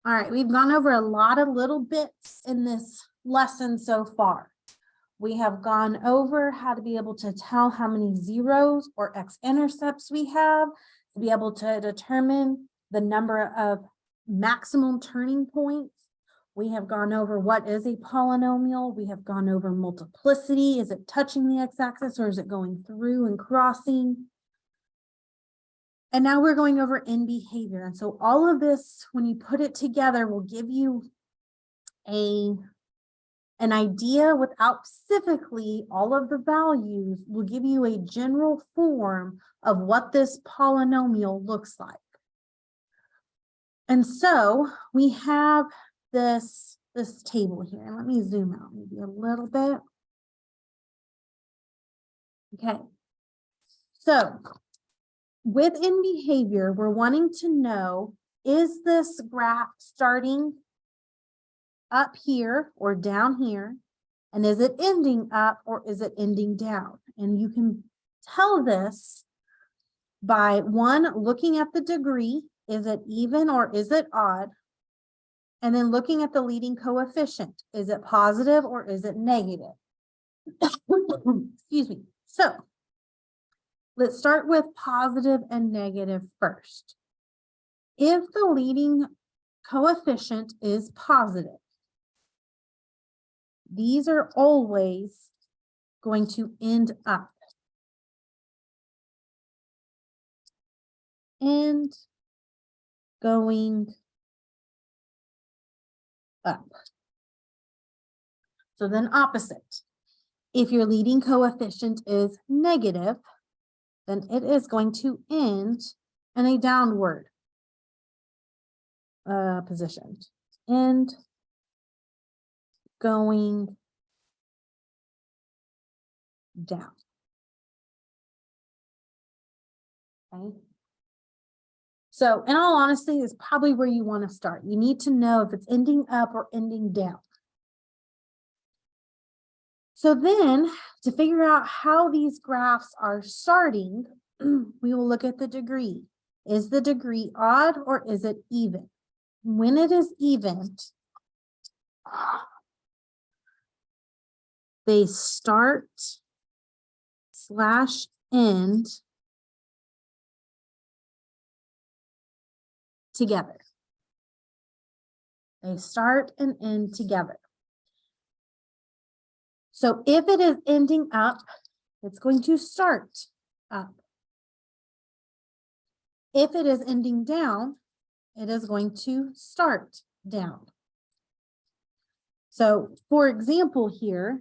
All right, we've gone over a lot of little bits in this lesson so far. We have gone over how to be able to tell how many zeros or x-intercepts we have, to be able to determine the number of maximum turning points. We have gone over what is a polynomial. We have gone over multiplicity. Is it touching the x-axis or is it going through and crossing? And now we're going over end behavior. And so all of this, when you put it together, will give you an idea without specifically all of the values, will give you a general form of what this polynomial looks like. And so we have this table here. And let me zoom out maybe a little bit. Okay. So with end behavior, we're wanting to know, is this graph starting up here or down here? And is it ending up or is it ending down? And you can tell this by one, looking at the degree. Is it even or is it odd? And then looking at the leading coefficient. Is it positive or is it negative? Excuse me. So let's start with positive and negative first. If the leading coefficient is positive, these are always going to end up. And going up. So then opposite. If your leading coefficient is negative, then it is going to end in a downward position. And going down. Okay. So in all honesty, is probably where you want to start. You need to know if it's ending up or ending down. So then to figure out how these graphs are starting, we will look at the degree. Is the degree odd or is it even? When it is even, they start / end together. They start and end together. So if it is ending up, it's going to start up. If it is ending down, it is going to start down. So for example here,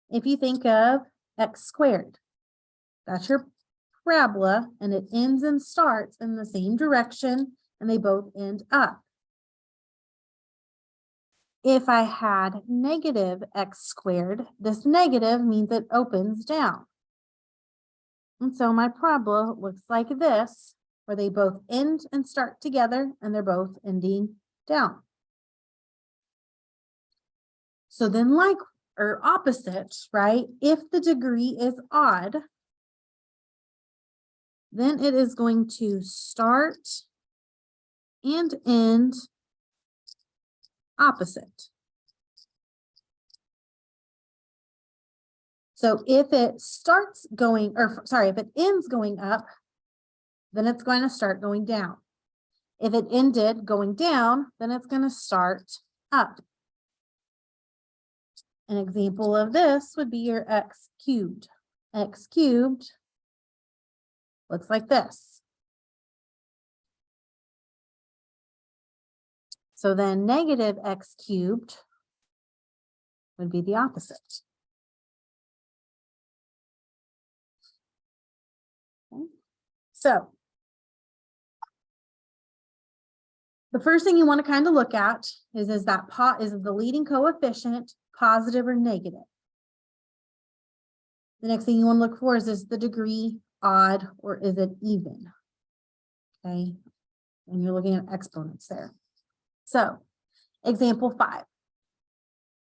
if you think of x squared, that's your parabola, and it ends and starts in the same direction, and they both end up. If I had negative x squared, this negative means it opens down. And so my parabola looks like this, where they both end and start together, and they're both ending down. So then or opposite, right? If the degree is odd, then it is going to start and end opposite. So if it starts going, if it ends going up, then it's going to start going down. If it ended going down, then it's going to start up. An example of this would be your x cubed. X cubed looks like this. So then negative x cubed would be the opposite. Okay. So the first thing you want to kind of look at is the leading coefficient positive or negative? The next thing you want to look for is the degree odd or is it even? Okay, and you're looking at exponents there. So example 5.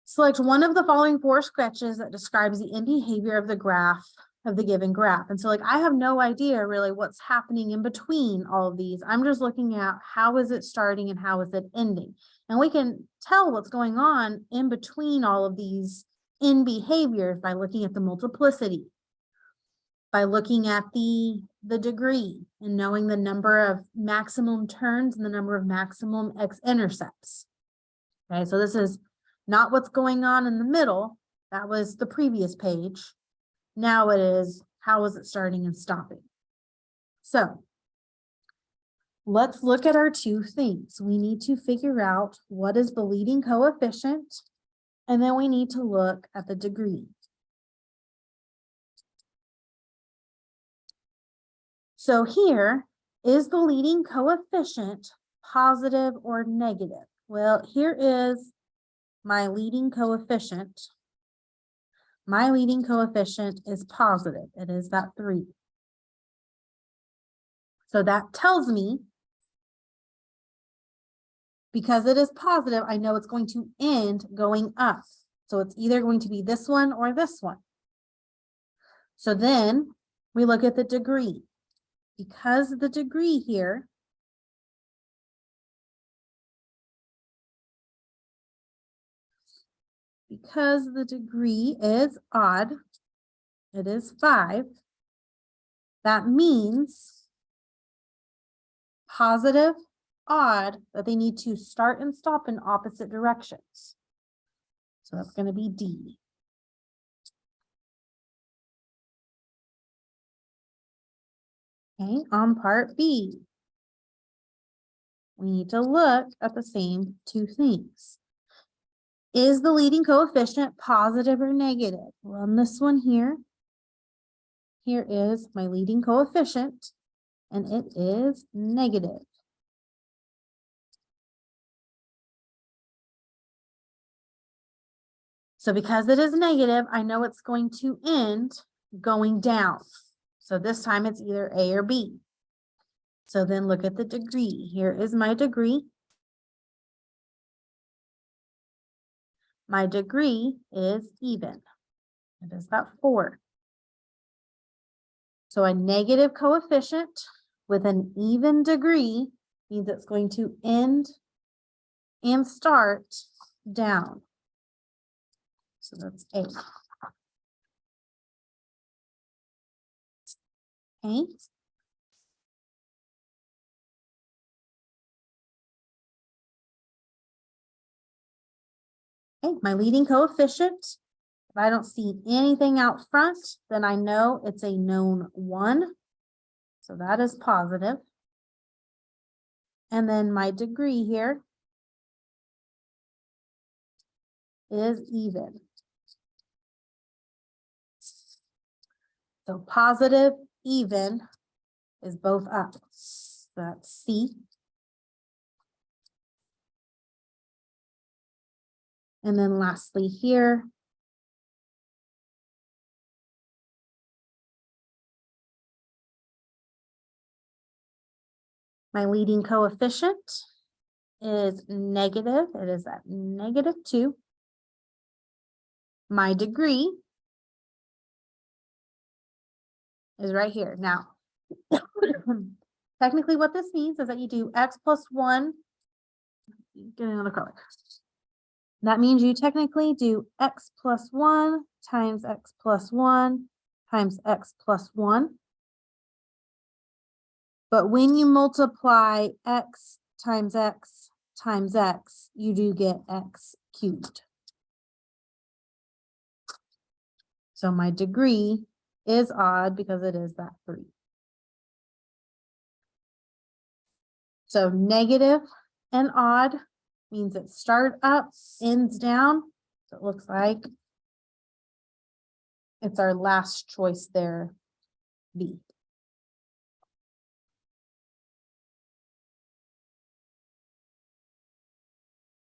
Select one of the following 4 sketches that describes the end behavior of the graph of the given graph. And so like, I have no idea really what's happening in between all of these. I'm just looking at how is it starting and how is it ending. And we can tell what's going on in between all of these in behaviors by looking at the multiplicity, by looking at the degree and knowing the number of maximum turns and the number of maximum x-intercepts. Okay, so this is not what's going on in the middle. That was the previous page. Now it is, how is it starting and stopping? So let's look at our two things. We need to figure out what is the leading coefficient, and then we need to look at the degree. So here, is the leading coefficient positive or negative? Well, here is my leading coefficient. My leading coefficient is positive. It is that 3. So that tells me, because it is positive, I know it's going to end going up. So it's either going to be this one or this one. So then we look at the degree. Because the degree here is odd, it is 5, that means positive, odd, that they need to start and stop in opposite directions. So that's going to be D. Okay, on part B, we need to look at the same two things. Is the leading coefficient positive or negative? Well, on this one here is my leading coefficient, and it is negative. So because it is negative, I know it's going to end going down. So this time it's either A or B. So then look at the degree. Here is my degree. My degree is even. It is that 4. So a negative coefficient with an even degree means it's going to end and start down. So that's A. Okay. Okay, my leading coefficient, if I don't see anything out front, then I know it's a known 1. So that is positive. And then my degree here is even. So positive, even is both up. So that's C. And then lastly here, my leading coefficient is negative. It is at -2. My degree is right here. Now, technically what this means is that you do x plus 1, get another color. That means you technically do x plus 1 times x plus 1 times x plus 1. But when you multiply x times x times x, you do get x cubed. So my degree is odd because it is that 3. So negative and odd means it starts up, ends down. So it looks like it's our last choice there, B.